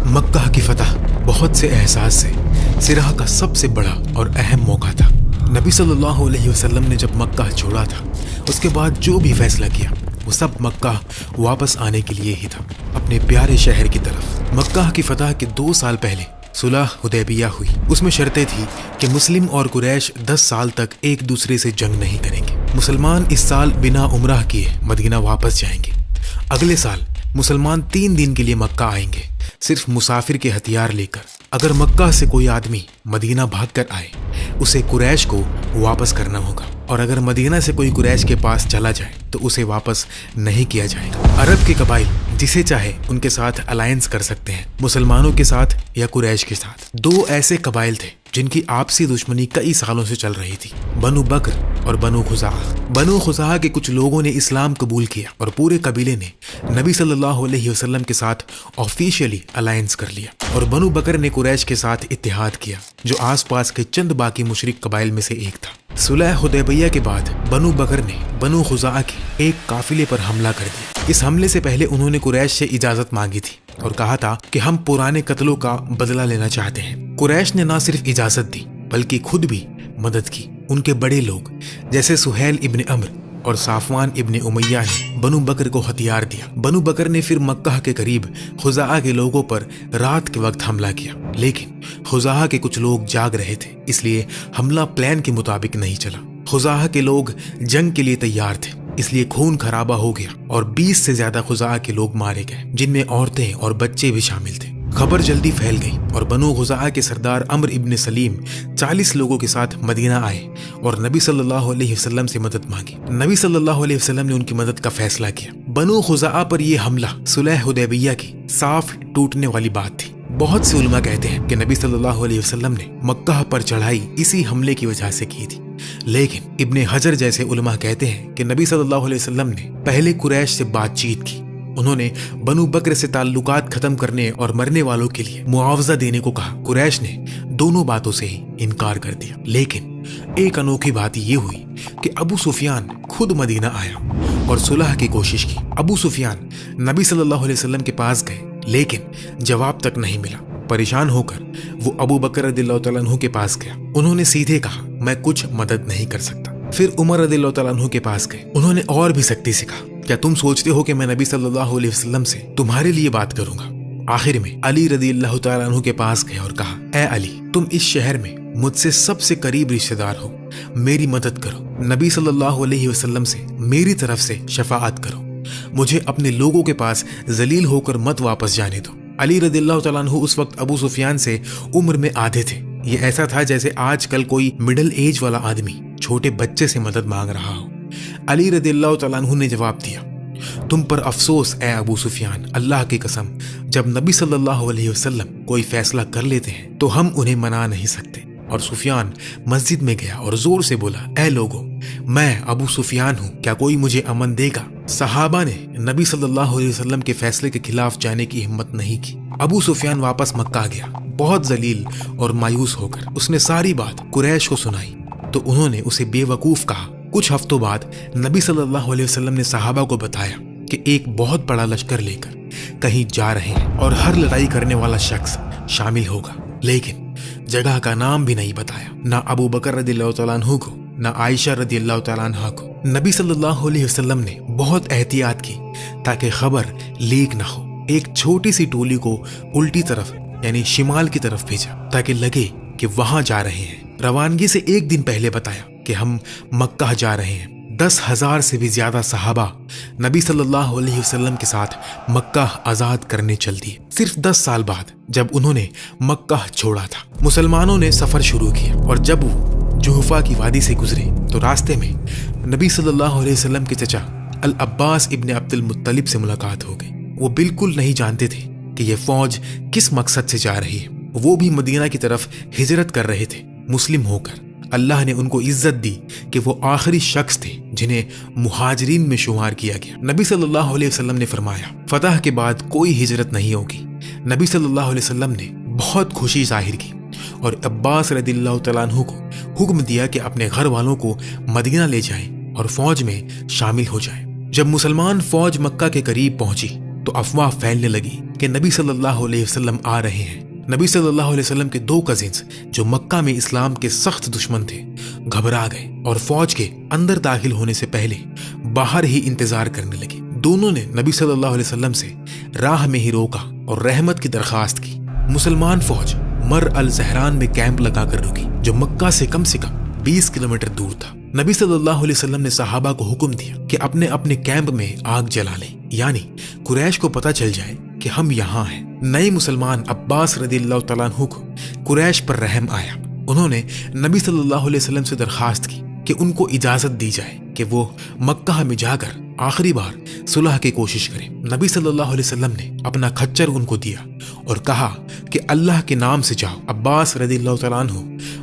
مکہ کی فتح بہت سے احساس سے سرہ کا سب سے بڑا اور اہم موقع تھا۔ نبی صلی اللہ علیہ وسلم نے جب مکہ چھوڑا تھا، اس کے بعد جو بھی فیصلہ کیا وہ سب مکہ واپس آنے کے لیے ہی تھا، اپنے پیارے شہر کی طرف۔ مکہ کی فتح کے 2 سال پہلے صلح حدیبیہ ہوئی۔ اس میں شرطیں تھی کہ مسلم اور قریش 10 سال تک ایک دوسرے سے جنگ نہیں کریں گے۔ مسلمان اس سال بنا عمرہ کیے مدینہ واپس جائیں گے۔ اگلے سال مسلمان 3 دن کے لیے مکہ آئیں گے، صرف مسافر کے ہتھیار لے کر۔ اگر مکہ سے کوئی آدمی مدینہ بھاگ کر آئے، اسے قریش کو واپس کرنا ہوگا، اور اگر مدینہ سے کوئی قریش کے پاس چلا جائے تو اسے واپس نہیں کیا جائے گا۔ عرب کے قبائل جسے چاہے ان کے ساتھ الائنس کر سکتے ہیں، مسلمانوں کے ساتھ یا قریش کے ساتھ۔ 2 ایسے قبائل تھے جن کی آپسی دشمنی کئی سالوں سے چل رہی تھی، بنو بکر اور بنو خزاعہ۔ بنو خزاعہ کے کچھ لوگوں نے اسلام قبول کیا اور پورے قبیلے نے نبی صلی اللہ علیہ وسلم کے ساتھ آفیشیلی الائنس کر لیا، اور بنو بکر نے قریش کے ساتھ اتحاد کیا، جو آس پاس کے چند باقی مشرک قبائل میں سے ایک تھا۔ صلح حدیبیہ کے بعد بنو بکر نے بنو خزاعہ کے ایک قافلے پر حملہ کر دیا۔ اس حملے سے پہلے انہوں نے قریش سے اجازت مانگی تھی اور کہا تھا کہ ہم پرانے قتلوں کا بدلہ لینا چاہتے ہیں۔ قریش نے نہ صرف اجازت دی بلکہ خود بھی مدد کی۔ ان کے بڑے لوگ جیسے سہیل ابن عمرو اور صفوان ابن امیہ نے بنو بکر کو ہتھیار دیا۔ بنو بکر نے پھر مکہ کے قریب خزاعہ کے لوگوں پر رات کے وقت حملہ کیا، لیکن خزاعہ کے کچھ لوگ جاگ رہے تھے، اس لیے حملہ پلان کے مطابق نہیں چلا۔ خزاعہ کے لوگ جنگ کے لیے تیار تھے، اس لیے خون خرابہ ہو گیا اور 20 سے زیادہ خزاعہ کے لوگ مارے گئے، جن میں عورتیں اور بچے بھی شامل تھے۔ خبر جلدی پھیل گئی اور بنو خزاعہ کے سردار عمرو ابن سلیم 40 لوگوں کے ساتھ مدینہ آئے اور نبی صلی اللہ علیہ وسلم سے مدد مانگی۔ نبی صلی اللہ علیہ وسلم نے ان کی مدد کا فیصلہ کیا۔ بنو خزاعہ پر یہ حملہ صلح حدیبیہ کی صاف ٹوٹنے والی بات تھی۔ بہت سے علماء کہتے ہیں کہ نبی صلی اللہ علیہ وسلم نے مکہ پر چڑھائی اسی حملے کی وجہ سے کی تھی، لیکن ابن حجر جیسے علماء کہتے ہیں کہ نبی صلی اللہ علیہ وسلم نے پہلے قریش سے بات چیت کی۔ انہوں نے بنو بکر سے تعلقات ختم کرنے اور مرنے والوں کے لیے معاوضہ دینے کو کہا۔ قریش نے دونوں باتوں سے ہی انکار کر دیا، لیکن ایک انوکھی بات یہ ہوئی کہ ابو سفیان خود مدینہ آیا اور صلح کی کوشش کی۔ ابو سفیان نبی صلی اللہ علیہ وسلم کے پاس گئے، لیکن جواب تک نہیں ملا۔ پریشان ہو کر وہ ابو بکر رضی اللہ تعالیٰ عنہ کے پاس گیا۔ انہوں نے سیدھے کہا، میں کچھ مدد نہیں کر سکتا۔ پھر عمر رضی اللہ تعالیٰ عنہ کے پاس گئے۔ انہوں نے اور بھی سختی سے کہا، کیا تم سوچتے ہو کہ میں نبی صلی اللہ علیہ وسلم سے تمہارے لیے بات کروں گا؟ آخر میں علی رضی اللہ تعالیٰ عنہ کے پاس گئے اور کہا، اے علی، تم اس شہر میں مجھ سے سب سے قریب رشتہ دار ہو، میری مدد کرو، نبی صلی اللہ علیہ وسلم سے میری طرف سے شفاعت کرو، مجھے اپنے لوگوں کے پاس ذلیل ہو کر مت واپس جانے دو۔ علی رضی اللہ تعالیٰ عنہ اس وقت ابو سفیان سے عمر میں آدھے تھے۔ یہ ایسا تھا جیسے آج کل کوئی مڈل ایج والا آدمی چھوٹے بچے سے مدد مانگ رہا ہو۔ علی رضی اللہ تعالیٰ عنہ نے جواب دیا، تم پر افسوس اے ابو سفیان، اللہ کی قسم، جب نبی صلی اللہ علیہ وسلم کوئی فیصلہ کر لیتے ہیں تو ہم انہیں منا نہیں سکتے۔ اور سفیان مسجد میں گیا اور زور سے بولا، اے لوگوں، میں ابو سفیان ہوں، کیا کوئی مجھے امن دے گا؟ صحابہ نے نبی صلی اللہ علیہ وسلم کے فیصلے کے خلاف جانے کی ہمت نہیں کی۔ ابو سفیان واپس مکہ گیا، بہت ذلیل اور مایوس ہو کر اس نے ساری بات قریش کو سنائی، تو انہوں نے اسے بے وقوف کہا۔ کچھ ہفتوں بعد نبی صلی اللہ علیہ وسلم نے صحابہ کو بتایا کہ ایک بہت بڑا لشکر لے کر کہیں جا رہے ہیں اور ہر لڑائی کرنے والا شخص شامل ہوگا، لیکن جگہ کا نام بھی نہیں بتایا، نہ ابو بکر رضی اللہ تعالیٰ عنہ کو، نہ عائشہ رضی اللہ تعالیٰ عنہ کو۔ نبی صلی اللہ علیہ وسلم نے بہت احتیاط کی تاکہ خبر لیک نہ ہو۔ ایک چھوٹی سی ٹولی کو الٹی طرف یعنی شمال کی طرف بھیجا تاکہ لگے کہ وہاں جا رہے ہیں۔ روانگی سے ایک دن پہلے بتایا کہ ہم مکہ جا رہے ہیں۔ 10,000 سے بھی زیادہ صحابہ نبی صلی اللہ علیہ وسلم کے ساتھ مکہ آزاد کرنے چل دیے۔ صرف 10 سال بعد جب انہوں نے مکہ چھوڑا تھا، مسلمانوں نے سفر شروع کیا، اور جب وہ جحفہ کی وادی سے گزرے تو راستے میں نبی صلی اللہ علیہ وسلم کے چچا العباس ابن عبد المطلب سے ملاقات ہو گئی۔ وہ بالکل نہیں جانتے تھے کہ یہ فوج کس مقصد سے جا رہی ہے۔ وہ بھی مدینہ کی طرف ہجرت کر رہے تھے مسلم ہو کر۔ اللہ نے ان کو عزت دی کہ وہ آخری شخص تھے جنہیں مہاجرین میں شمار کیا گیا۔ نبی صلی اللہ علیہ وسلم نے فرمایا، فتح کے بعد کوئی ہجرت نہیں ہوگی۔ نبی صلی اللہ علیہ وسلم نے بہت خوشی ظاہر کی اور عباس رضی اللہ تعالیٰ عنہ کو حکم دیا کہ اپنے گھر والوں کو مدینہ لے جائیں اور فوج میں شامل ہو جائیں۔ جب مسلمان فوج مکہ کے قریب پہنچی तो अफवाह फैलने लगी कि नबी सल्लल्लाहु अलैहि वसल्लम आ रहे हैं। नबी सल्लल्लाहु अलैहि वसल्लम के 2 कजिन्स जो मक्का में इस्लाम के सख्त दुश्मन थे घबरा गए और फौज के अंदर दाखिल होने से पहले बाहर ही इंतजार करने लगे। दोनों ने नबी सल्लल्लाहु अलैहि वसल्लम से राह में ही रोका और रहमत की दरखास्त की। मुसलमान फौज मर अल ज़हरान में कैंप लगाकर रुकी, जो मक्का से कम 20 किलोमीटर दूर था। नबी सल्लल्लाहु अलैहि वसल्लम ने सहाबा को हुक्म दिया कि अपने अपने कैंप में आग जला लें, यानी कुरैश को पता चल जाए कि हम यहाँ हैं। नए मुसलमान अब्बास रदियल्लाहु तआला अन्हु को कुरैश पर रहम आया। उन्होंने नबी सल्लल्लाहु अलैहि वसल्लम से दरखास्त की कि उनको इजाजत दी जाए कि वो मक्का में जाकर आखिरी बार सुलह की कोशिश करें। नबी सल्लल्लाहु अलैहि वसल्लम ने अपना खच्चर उनको दिया और कहा कि अल्लाह के नाम से जाओ। अब्बास रदियल्लाहु तआला अन्हु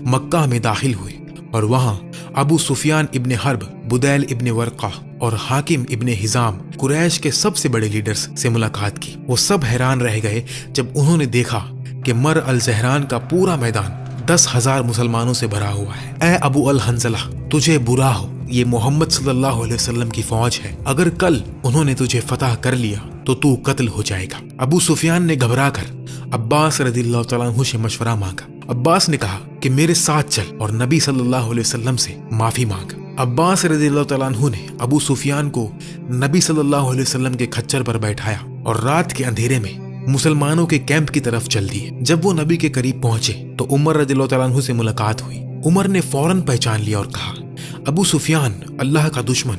मक्का में दाखिल हुए और वहां अबू सुफियान इब्ने हर्ब, बुदैल इब्ने वर्का और हाकिम इब्ने हिजाम कुरैश के सबसे बड़े लीडर्स से मुलाकात की। वो सब हैरान रह गए जब उन्होंने देखा कि मर अल ज़हरान का पूरा मैदान 10,000 मुसलमानों से भरा हुआ है। ए अबू अल हंजला, तुझे बुरा हो, ये मोहम्मद सल्लल्लाहु अलैहि वसल्लम की फौज है। अगर कल उन्होंने तुझे फतह कर लिया तो तू कत्ल हो जाएगा। अबू सुफियान ने घबराकर अब्बास रदियल्लाहु तआला अन्हु से मशवरा मांगा। अब्बास ने कहा कि मेरे साथ चल और नबी सल्लल्लाहु अलैहि वसल्लम से माफी मांग। अब्बास रदियल्लाहु तआला अन्हु ने अबू सुफियान को नबी सल्लल्लाहु अलैहि वसल्लम के खच्चर पर बैठाया और रात के अंधेरे में मुसलमानों के कैंप की तरफ चल दिए। जब वो नबी के करीब पहुंचे तो उमर रदियल्लाहु तआला अन्हु से मुलाकात हुई। उमर ने फौरन पहचान लिया और कहा, अबू सुफियान, अल्लाह का दुश्मन,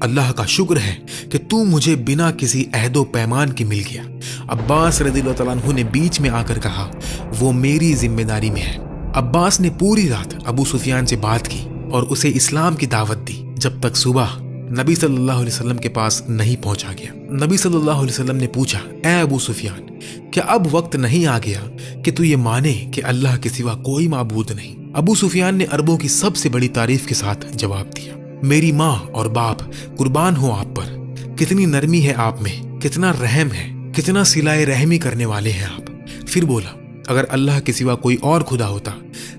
अल्लाह का शुक्र है कि तू मुझे बिना किसी अहदो पैमान के मिल गया। अब्बास रदियल्लाहु तआला अन्हु ने बीच में आकर कहा, वो मेरी जिम्मेदारी में है। अब्बास ने पूरी रात अबू सुफियान से बात की और उसे इस्लाम की दावत दी जब तक सुबह नबी सल्लल्लाहु अलैहि वसल्लम के पास नहीं पहुंचा गया। नबी सल्लल्लाहु अलैहि वसल्लम ने पूछा, ए अबू सुफियान, क्या अब वक्त नहीं आ गया कि तू ये माने कि अल्लाह के सिवा कोई माबूद नहीं? अबू सुफियान ने अरबों की सबसे बड़ी तारीफ के साथ जवाब दिया, मेरी माँ और बाप कुर्बान हो आप पर। कितनी नरमी है आप में, कितना रहम है, कितना सिलाए रहमी करने वाले हैं आप। फिर बोला, अगर अल्लाह के सिवा कोई और खुदा होता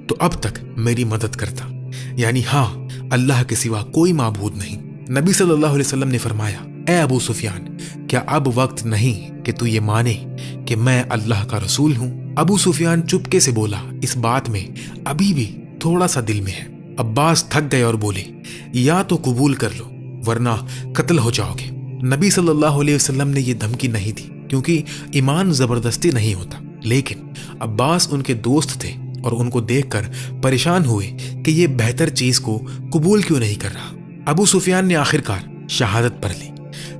तो अब तक मेरी मदद करता, यानी हाँ, अल्लाह के सिवा कोई माबूद नहीं। नबी सल्लल्लाहु अलैहि वसल्लम ने फरमाया, ए अबू सुफियान, क्या अब वक्त नहीं कि तू ये माने कि मैं अल्लाह का रसूल हूँ? अबू सुफियान चुपके से बोला, इस बात में अभी भी थोड़ा सा दिल में है। अब्बास थक गए और बोले, या तो कबूल कर लो वरना कत्ल हो जाओगे। नबी सल्लल्लाहु अलैहि वसल्लम ने ये धमकी नहीं दी क्योंकि ईमान जबरदस्ती नहीं होता, लेकिन अब्बास उनके दोस्त थे और उनको देखकर परेशान हुए कि ये बेहतर चीज को कबूल क्यों नहीं कर रहा। अबू सुफियान ने आखिरकार शहादत पढ़ ली।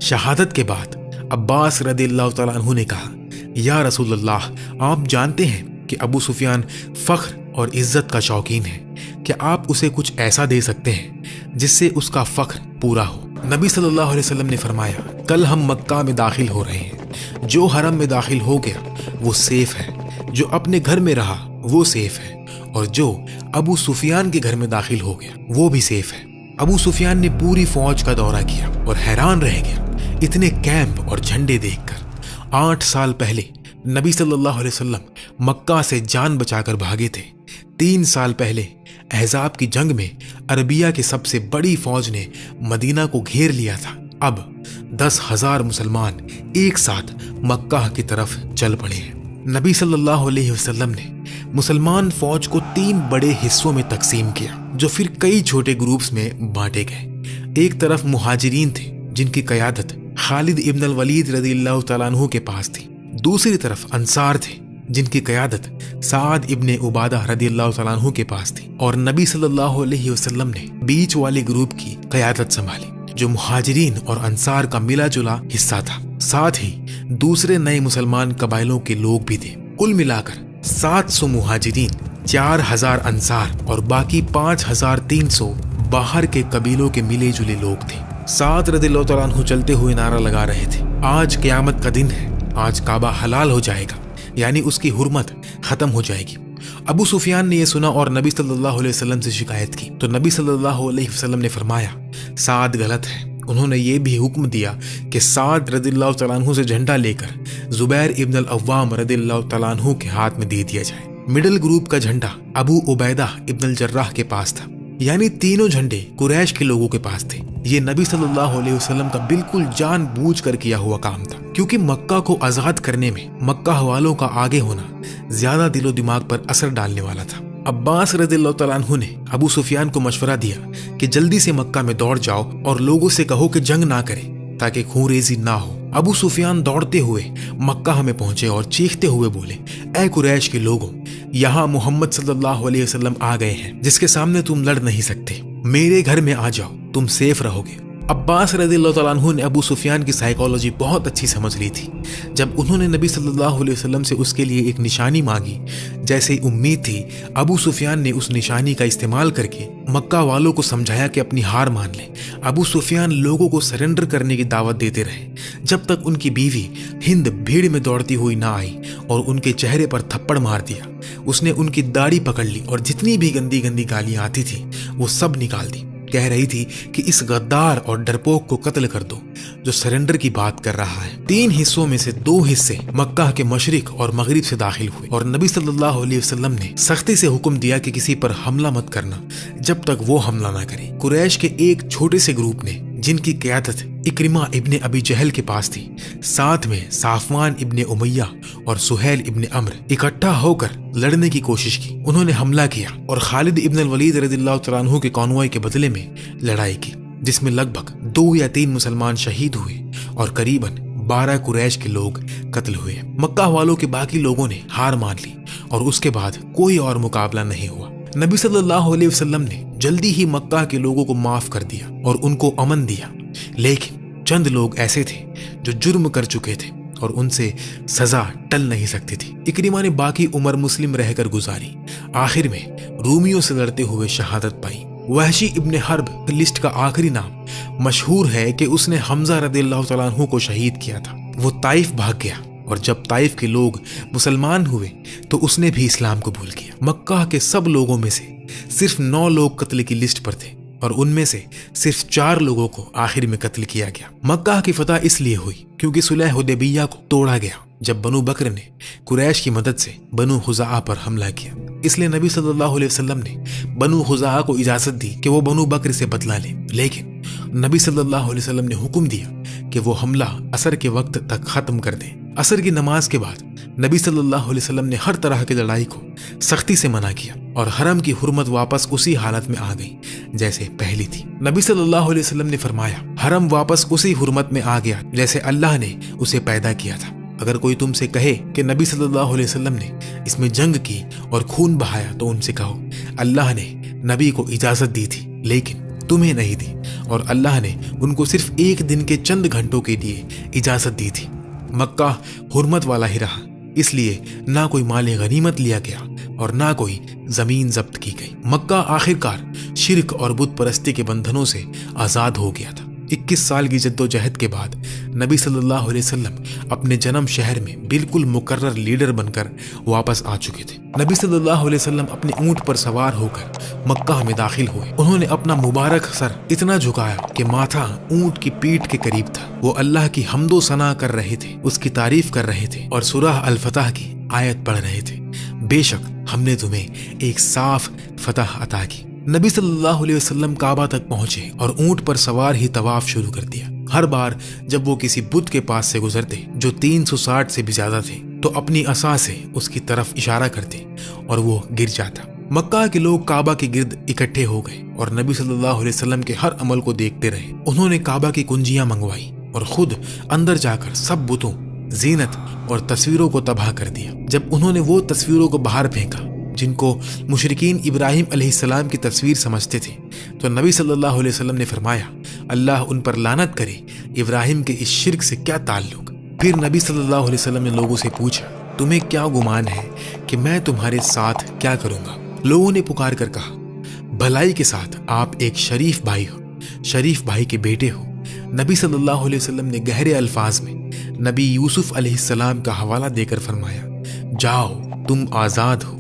शहादत के बाद अब्बास रदियल्लाहु तआला अन्हु ने कहा, या रसूलल्लाह, आप जानते हैं कि अबू सुफियान फख्र और इज्जत का शौकीन है। क्या आप उसे कुछ ऐसा दे सकते हैं जिससे उसका फख्र पूरा हो? नबी सल्लल्लाहु अलैहि वसल्लम ने फरमाया, कल हम मक्का में दाखिल हो रहे हैं। जो हरम में दाखिल हो गया वो सेफ है, जो अपने घर में रहा वो सेफ है, और जो अबू सुफियान के घर में दाखिल हो गया वो भी सेफ है। अबू सुफियान ने पूरी फौज का दौरा किया और हैरान रह गया इतने कैंप और झंडे देखकर। 8 साल पहले नबी सल्लल्लाहु अलैहि वसल्लम मक्का से जान बचाकर भागे थे। 3 साल पहले अहज़ाब की जंग में अरबिया की सबसे बड़ी फौज ने मदीना को घेर लिया था। अब 10,000 मुसलमान एक साथ मक्का की तरफ चल पड़े हैं। नबी सल्लल्लाहु अलैहि वसल्लम ने मुसलमान फौज को 3 बड़े हिस्सों में तकसीम किया, जो फिर कई छोटे ग्रुप्स में बांटे गए। एक तरफ मुहाजिरीन थे जिनकी क़यादत खालिद इब्न अल वलीद रज़ियल्लाहु तआला अन्हु के पास थी। दूसरी तरफ अंसार थे जिनकी क़यादत साद इब्ने उबादा रज़ियल्लाहु तआला अन्हु के पास थी। और नबी सल्लल्लाहु अलैहि वसल्लम ने बीच वाले ग्रुप की क़यादत संभाली, जो मुहाजिरीन और अंसार का मिला जुला हिस्सा था। साथ ही दूसरे नए मुसलमान कबाइलों के लोग भी थे। कुल मिलाकर 700 मुहाजिरीन, 4,000 अंसार और बाकी 5,300 बाहर के कबीलों के मिले जुले लोग थे। साद रज़ियल्लाहु तआला अन्हु चलते हुए नारा लगा रहे थे, आज क़यामत का दिन है, आज काबा हलाल हो जाएगा, यानी उसकी हुर्मत खत्म हो जाएगी। अबू सुफियान ने यह सुना और नबी सल्लल्लाहु अलैहि वसल्लम से शिकायत की, तो नबी सल्लल्लाहु अलैहि वसल्लम ने फरमाया, साद गलत है। उन्होंने ये भी हुक्म दिया कि साद रज़ियल्लाहु तआला अन्हु से झंडा लेकर जुबैर इब्न अल अव्वाम रज़ियल्लाहु तआला अन्हु के हाथ में दे दिया जाए। मिडिल ग्रुप का झंडा अबू उबैदा इब्न अल जर्राह के पास था, यानी तीनों झंडे कुरैश के लोगों के पास थे। ये नबी सल्लल्लाहु अलैहि वसल्लम का बिल्कुल जानबूझकर किया हुआ काम था, क्योंकि मक्का को आजाद करने में मक्का वालों का आगे होना ज्यादा दिलो दिमाग पर असर डालने वाला था। अब्बास रज़ियल्लाहु तआला अन्हु ने अबू सुफियान को मशवरा दिया कि जल्दी से मक्का में दौड़ जाओ और लोगों से कहो कि जंग ना करें ताकि खूनरेजी ना हो। अबू सुफियान दौड़ते हुए मक्का में पहुंचे और चीखते हुए बोले, ऐ कुरैश के लोगों, यहाँ मोहम्मद सल्लल्लाहु अलैहि वसल्लम आ गए हैं जिसके सामने तुम लड़ नहीं सकते। मेरे घर में आ जाओ, तुम सेफ रहोगे। अब्बास रज़ियल्लाहु तआला अन्हु ने अबू सुफियान की साइकोलॉजी बहुत अच्छी समझ ली थी। जब उन्होंने नबी सल्लल्लाहु अलैहि वसल्लम से उसके लिए एक निशानी मांगी, जैसे ही उम्मीद थी, अबू सुफियान ने उस निशानी का इस्तेमाल करके मक्का वालों को समझाया कि अपनी हार मान लें। अबू सुफियान लोगों को सरेंडर करने की दावत देते रहे जब तक उनकी बीवी हिंद भीड़ में दौड़ती हुई ना आई और उनके चेहरे पर थप्पड़ मार दिया। उसने उनकी दाढ़ी पकड़ ली और जितनी भी गंदी गंदी गालियां आती थी वो सब निकाल दी। कह रही थी कि इस गद्दार और डरपोक को कत्ल कर दो जो सरेंडर की बात कर रहा है। 3 हिस्सों में से 2 हिस्से मक्का के मशरिक और मगरिब से दाखिल हुए और नबी सल्लल्लाहु अलैहि वसल्लम ने सख्ती से हुक्म दिया कि किसी पर हमला मत करना जब तक वो हमला ना करे। कुरैश के एक छोटे से ग्रुप ने, जिनकी क़यादत इक्रिमा इब्ने अबी जहल के पास थी, साथ में साफवान इब्ने उमैया और सुहैल इब्ने अम्र, इकट्ठा होकर लड़ने की कोशिश की। उन्होंने हमला किया और खालिद इब्न वलीद रज़ियल्लाहु तआला अन्हु के कॉन्वॉय के बदले में लड़ाई की, जिसमें लगभग 2 या 3 मुसलमान शहीद हुए और करीबन 12 कुरैश के लोग कत्ल हुए। मक्का वालों के बाकी लोगों ने हार मान ली और उसके बाद कोई और मुकाबला नहीं हुआ। नबी सल्लल्लाहु अलैहि वसल्लम ने जल्दी ही मक्का के लोगों को माफ कर दिया और उनको अमन दिया, लेकिन चंद लोग ऐसे थे जो जुर्म कर चुके थे और उनसे सजा टल नहीं सकती थी। इक्रिमा ने बाकी उम्र मुस्लिम रहकर गुजारी। आखिर में रूमियों से लड़ते हुए शहादत पाई। वहशी इब्ने हर्ब लिस्ट का आखिरी नाम मशहूर है कि उसने हमजा रज़ियल्लाहु तआला अन्हु को शहीद किया था। वो ताइफ भाग गया और जब ताइफ के लोग मुसलमान हुए तो उसने भी इस्लाम कबूल किया। मक्का के सब लोगों में से सिर्फ 9 लोग कत्ल की लिस्ट पर थे और उनमें से सिर्फ 4 लोगों को आखिर में कत्ल किया गया। मक्का की फतह इसलिए हुई क्योंकि सुलह हुदैबिया को तोड़ा गया जब बनु बकर ने कुरैश की मदद से बनु खुज़ाआ पर हमला किया। इसलिए नबी सल्लल्लाहु अलैहि वसल्लम ने बनु खुज़ाआ को इजाजत दी कि वो बनु बकर से बदला ले, लेकिन नबी सल्लल्लाहु अलैहि वसल्लम ने हुक्म दिया कि वो हमला असर के वक्त तक खत्म कर दें। असर की नमाज के बाद नबी सल्लल्लाहु अलैहि वसल्लम ने हर तरह की लड़ाई को सख्ती से मना किया और हरम की हुर्मत वापस उसी हालत में आ गई जैसे पहली थी। नबी सल्लल्लाहु अलैहि वसल्लम ने फरमाया, हरम वापस उसी हुर्मत में आ गया जैसे अल्लाह ने उसे पैदा किया था। अगर कोई तुमसे कहे कि नबी सल्लल्लाहु अलैहि वसल्लम ने इसमें जंग की और खून बहाया तो उनसे कहो, अल्लाह ने नबी को इजाजत दी थी लेकिन तुम्हें नहीं दी और अल्लाह ने उनको सिर्फ 1 दिन के चंद घंटों के लिए इजाजत दी थी। मक्का हुर्मत वाला ही रहा, इसलिए ना कोई माल गनीमत लिया गया और ना कोई जमीन जब्त की गई। मक्का आखिरकार शिर्क और बुत परस्ती के बंधनों से आजाद हो गया था। 21 साल की जद्दोजहद के बाद नबी सल्लल्लाहु अलैहि वसल्लम अपने जन्म शहर में बिल्कुल मुकर्रर लीडर बनकर वापस आ चुके थे। नबी सल्लल्लाहु अलैहि वसल्लम अपने ऊंट पर सवार होकर मक्का में दाखिल हुए। उन्होंने अपना मुबारक सर इतना झुकाया कि माथा ऊंट की पीठ के करीब था। वो अल्लाह की हम्दो सना कर रहे थे, उसकी तारीफ कर रहे थे और सूरह अल फतह की आयत पढ़ रहे थे, बेशक हमने तुम्हें एक साफ फतह अता की। नबी सल्लल्लाहु अलैहि वसल्लम काबा तक पहुंचे और ऊंट पर सवार ही तवाफ शुरू कर दिया। हर बार जब वो किसी बुत के पास से गुजरते जो 360 से भी ज्यादा थे तो अपनी असा से उसकी तरफ इशारा करते और वो गिर जाता। मक्का के लोग काबा के गिर्द इकट्ठे हो गए और नबी सल्लल्लाहु अलैहि वसल्लम के हर अमल को देखते रहे। उन्होंने काबा की कुंजियां मंगवाई और खुद अंदर जाकर सब बुतों, जीनत और तस्वीरों को तबाह कर दिया। जब उन्होंने वो तस्वीरों को बाहर फेंका जिनको मुशरिकीन इब्राहिम अलैहिस्सलाम की तस्वीर समझते थे तो नबी सल्लल्लाहु अलैहि वसल्लम ने फरमाया, अल्लाह उन पर लानत करे, इब्राहिम के इस शिर्क से क्या ताल्लुक। फिर नबी सल्लल्लाहु अलैहि वसल्लम ने लोगों से पूछा, तुम्हें क्या गुमान है कि मैं तुम्हारे साथ क्या करूंगा। लोगों ने पुकार कर कहा, भलाई के साथ आप एक शरीफ भाई हो, शरीफ भाई के बेटे हो। नबी सल्लल्लाहु अलैहि वसल्लम ने गहरे अल्फाज में नबी यूसुफ अलैहिस्सलाम का हवाला देकर फरमाया, जाओ तुम आजाद हो,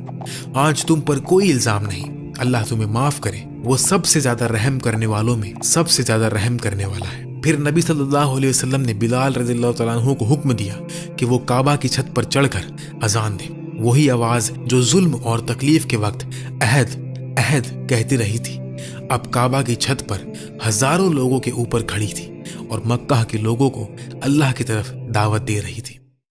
आज तुम पर कोई इल्जाम नहीं, अल्लाह तुम्हें माफ करे, वो सबसे ज्यादा रहम करने वालों में सबसे ज्यादा रहम करने वाला है। फिर नबी सल्लल्लाहु अलैहि वसल्लम ने बिलाल रज़ियल्लाहु तआला अन्हु को हुक्म दिया कि वो काबा की छत पर चढ़कर अजान दे। वही आवाज जो जुल्म और तकलीफ के वक्त अहद अहद कहती रही थी अब काबा की छत पर हजारों लोगों के ऊपर खड़ी थी اور مکہ کے لوگوں کو اللہ کی طرف دعوت دے رہی تھی۔